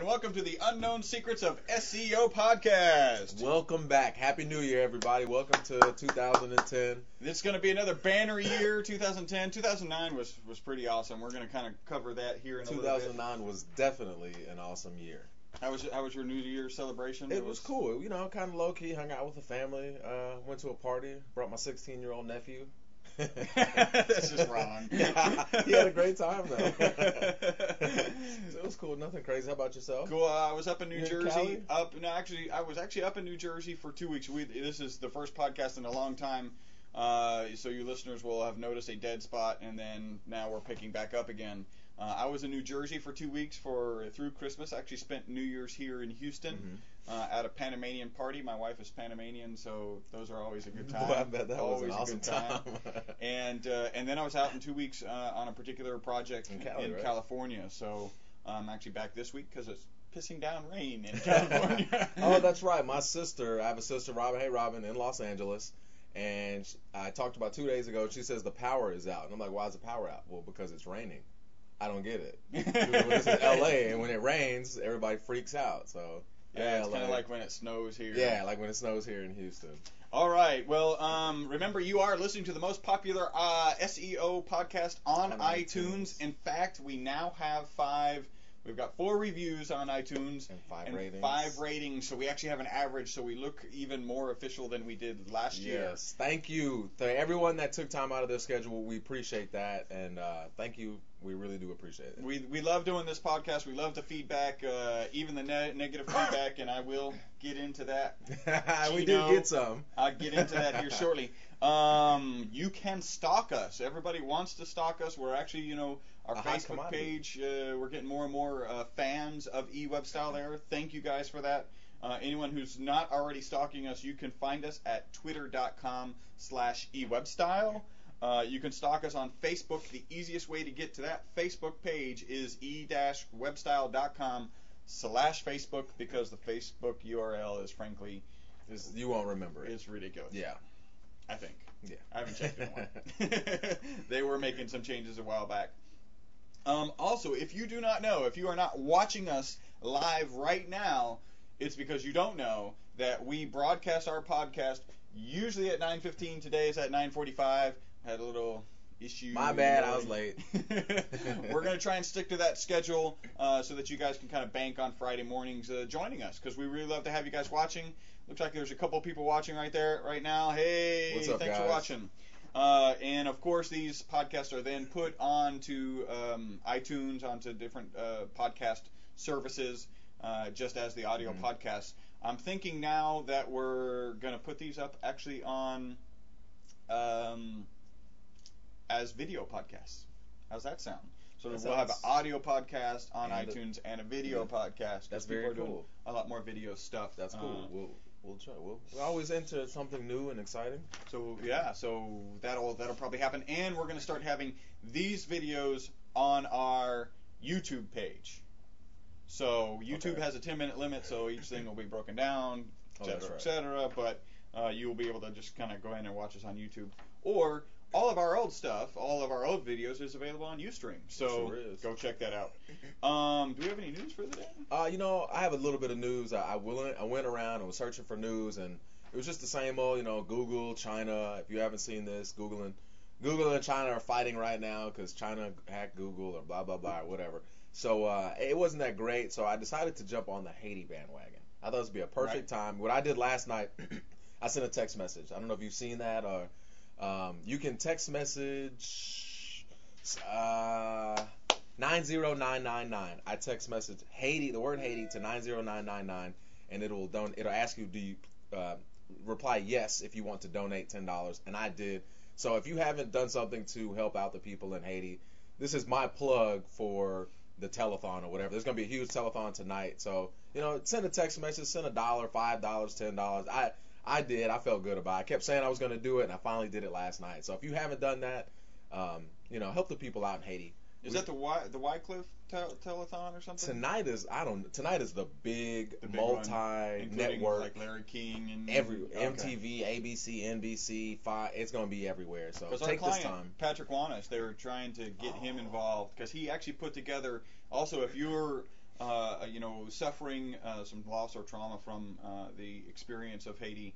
welcome to the Unknown Secrets of SEO Podcast. Welcome back. Happy New Year, everybody. Welcome to 2010. This is going to be another banner year, 2010. 2009 was pretty awesome. We're going to kind of cover that here in a little bit. 2009 was definitely an awesome year. How was your New Year's celebration? It was cool. You know, kind of low-key, hung out with the family, went to a party, brought my 16-year-old nephew. That's just wrong. Yeah, he had a great time, though. It was cool. Nothing crazy. How about yourself? Cool. I was up in New Jersey. I was actually up in New Jersey for 2 weeks. This is the first podcast in a long time, so you listeners will have noticed a dead spot, and then now we're picking back up again. I was in New Jersey for 2 weeks through Christmas. I actually spent New Year's here in Houston at a Panamanian party. My wife is Panamanian, so those are always a good time. Boy, I bet that always was an awesome time. And then I was out in 2 weeks on a particular project in right? California. So I'm actually back this week because it's pissing down rain in California. Oh, that's right. I have a sister, Robin. Hey, Robin, in Los Angeles. And I talked about 2 days ago. She says the power is out. And I'm like, why is the power out? Well, because it's raining. I don't get it. This is LA, and when it rains, everybody freaks out. So yeah, it's kind of like when it snows here. Yeah, like when it snows here in Houston. All right. Well, remember, you are listening to the most popular SEO podcast on iTunes. In fact, we now have 5. We've got 4 reviews on iTunes and 5 ratings. So we actually have an average. So we look even more official than we did last year. Yes. Thank you to everyone that took time out of their schedule. We appreciate that, and thank you. We really do appreciate it. We love doing this podcast. We love the feedback, even the negative feedback, and I will get into that. We did get some. I'll get into that here shortly. You can stalk us. Everybody wants to stalk us. We're actually, our Facebook page, we're getting more and more fans of eWebStyle there. Thank you guys for that. Anyone who's not already stalking us, you can find us at twitter.com/eWebStyle. You can stalk us on Facebook. The easiest way to get to that Facebook page is e-webstyle.com/Facebook, because the Facebook URL is frankly... you won't remember it. It's ridiculous. Yeah. I think. Yeah. I haven't checked it in a while. They were making some changes a while back. Also, if you do not know, if you are not watching us live right now, it's because you don't know that we broadcast our podcast usually at 9:15. Today is at 9:45. Had a little issue. My bad, I was late. We're going to try and stick to that schedule so that you guys can kind of bank on Friday mornings joining us, because we really love to have you guys watching. Looks like there's a couple people watching right there right now. Hey, what's up, thanks guys? for watching. And of course, these podcasts are then put onto iTunes, onto different podcast services, just as the audio podcasts. I'm thinking now that we're going to put these up actually on as video podcasts. How's that sound? So we'll have an audio podcast on iTunes and a video podcast. That's very cool. A lot more video stuff. That's cool. We'll try. We're always into something new and exciting. So yeah, that'll probably happen, and we're going to start having these videos on our YouTube page. So YouTube has a 10-minute limit, so each thing will be broken down, etc., etc. But you will be able to just kind of go in and watch us on YouTube, or all of our old stuff, all of our old videos is available on Ustream. So go check that out. Do we have any news for the day? I have a little bit of news. I went around and was searching for news, and it was just the same old, Google, China. If you haven't seen this, Google and China are fighting right now because China hacked Google or blah, blah, blah, or whatever. So it wasn't that great, so I decided to jump on the Haiti bandwagon. I thought it would be a perfect time. What I did last night, I sent a text message. I don't know if you've seen that, or you can text message 90999. I text message Haiti, the word Haiti, to 90999, and it'll ask you, do you reply yes if you want to donate $10, and I did. So if you haven't done something to help out the people in Haiti, this is my plug for the telethon or whatever. There's going to be a huge telethon tonight. So, send a text message, send $1, $5, $10. I did. I felt good about it. I kept saying I was going to do it, and I finally did it last night. So if you haven't done that, help the people out in Haiti. Is that the Wycliffe telethon or something? Tonight is the big multi-network, like Larry King and MTV, ABC, NBC, it's going to be everywhere. So take this time. Patrick Wanish, they were trying to get him involved because he actually put together. Also, if you're suffering some loss or trauma from the experience of Haiti,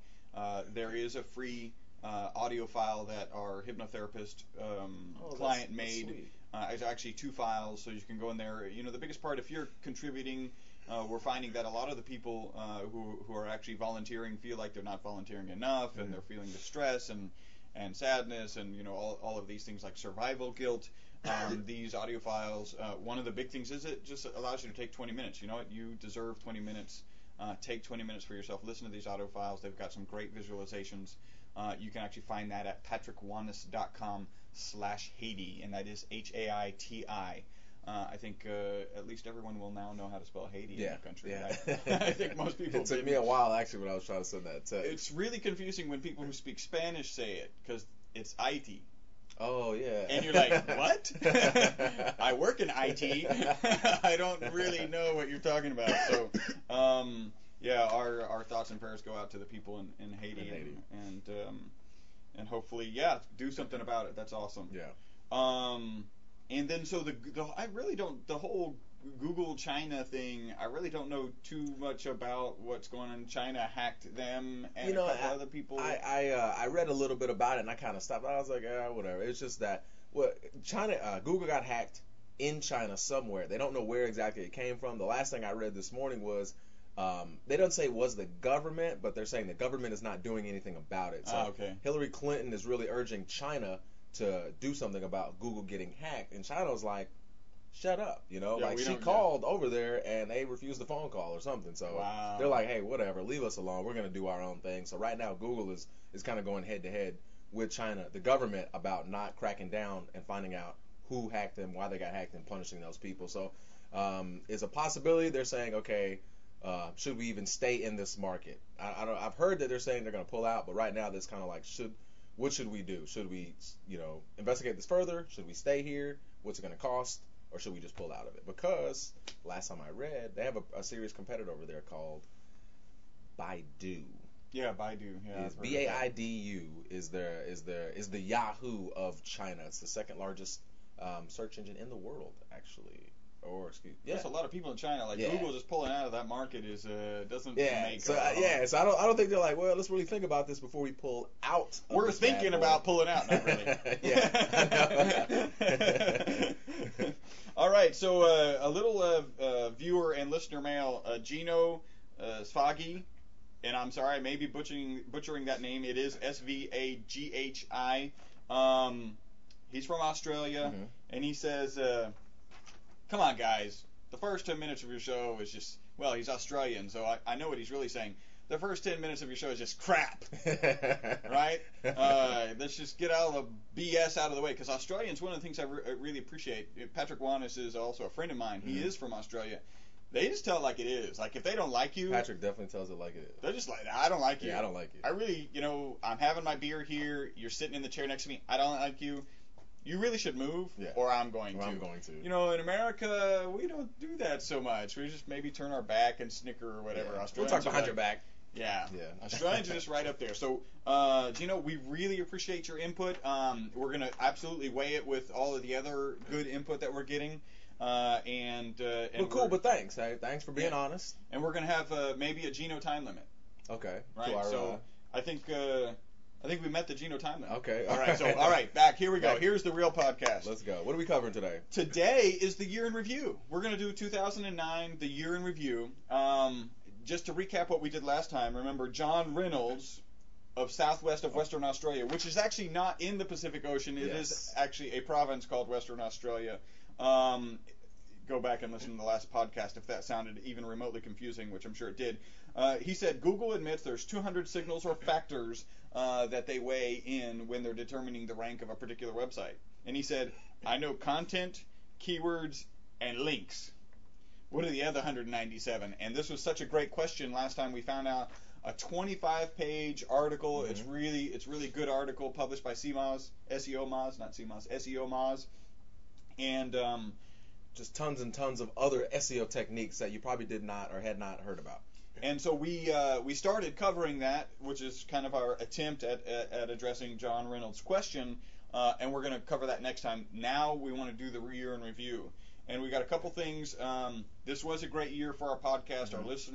there is a free audio file that our hypnotherapist client made. It's actually 2 files, so you can go in there. The biggest part, if you're contributing, we're finding that a lot of the people who are actually volunteering feel like they're not volunteering enough, and they're feeling the stress and sadness, and all of these things like survival guilt. These audio files, one of the big things is it just allows you to take 20 minutes. You know what? You deserve 20 minutes. Take 20 minutes for yourself. Listen to these audio files. They've got some great visualizations. You can actually find that at patrickwanis.com/Haiti, and that is Haiti. I think at least everyone will now know how to spell Haiti in the country. Yeah. I think most people It took didn't. me a while, actually, when I was trying to send that text. It's really confusing when people who speak Spanish say it, because it's IT. Oh, yeah. And you're like, what? I work in IT. I don't really know what you're talking about. So, our thoughts and prayers go out to the people in Haiti. And hopefully, do something about it. That's awesome. Yeah. And then so I really don't, the whole Google China thing, I really don't know too much about what's going on. China hacked them and a couple other people. I read a little bit about it, and I kind of stopped. I was like, whatever. It's just that Google got hacked in China somewhere. They don't know where exactly it came from. The last thing I read this morning was they don't say it was the government, but they're saying the government is not doing anything about it. So Hillary Clinton is really urging China to do something about Google getting hacked, and China was like, shut up, she called over there and they refused the phone call or something. So they're like, hey, whatever, leave us alone. We're going to do our own thing. So right now Google is kind of going head to head with China, the government, about not cracking down and finding out who hacked them, why they got hacked, and punishing those people. So it's a possibility. They're saying, okay, should we even stay in this market? I've heard that they're saying they're going to pull out, but right now that's kind of like, what should we do? Should we, investigate this further? Should we stay here? What's it going to cost? Or should we just pull out of it? Because last time I read, they have a serious competitor over there called Baidu. Yeah, Baidu. Yeah, is Baidu is the Yahoo of China. It's the second largest search engine in the world, actually. There's a lot of people in China. Google just pulling out of that market doesn't make. So I don't think they're like, well, let's really think about this before we pull out. We're thinking about pulling out, not really. All right, so a little viewer and listener mail, Gino Svagi, and I'm sorry, I may be butchering that name. It is Svaghi. He's from Australia, and he says, come on, guys. The first 10 minutes of your show is just, well, he's Australian, so I know what he's really saying. The first 10 minutes of your show is just crap, right? Let's just get all the BS out of the way, because Australians, one of the things I really appreciate, Patrick Wanis is also a friend of mine. He is from Australia. They just tell it like it is. Like, if they don't like you... Patrick definitely tells it like it is. They're just like, I don't like you. Yeah, I don't like you. I really, I'm having my beer here. You're sitting in the chair next to me. I don't like you. You really should move, or I'm going to. In America, we don't do that so much. We just maybe turn our back and snicker or whatever. Yeah. We'll talk behind your back. Yeah. Australians are just right up there. So, Gino, we really appreciate your input. We're going to absolutely weigh it with all of the other good input that we're getting. But thanks. Hey, thanks for being honest. And we're going to have maybe a Gino time limit. Okay. Right. I think we met the Gino time limit. Okay. All right. Back. Here we go. Here's the real podcast. Let's go. What are we covering today? Today is the year in review. We're going to do 2009, the year in review. Just to recap what we did last time, remember John Reynolds of southwest of Western Australia, which is actually not in the Pacific Ocean. It is actually a province called Western Australia. Go back and listen to the last podcast if that sounded even remotely confusing, which I'm sure it did. He said Google admits there's 200 signals or factors that they weigh in when they're determining the rank of a particular website. And he said, I know content, keywords, and links. What are the other 197? And this was such a great question last time. We found out a 25-page article. It's really good article published by SEO Moz. And just tons and tons of other SEO techniques that you probably did not or had not heard about. And so we started covering that, which is kind of our attempt at addressing John Reynolds' question, and we're going to cover that next time. Now we want to do the year in review. And we got a couple things. This was a great year for our podcast. Our listeners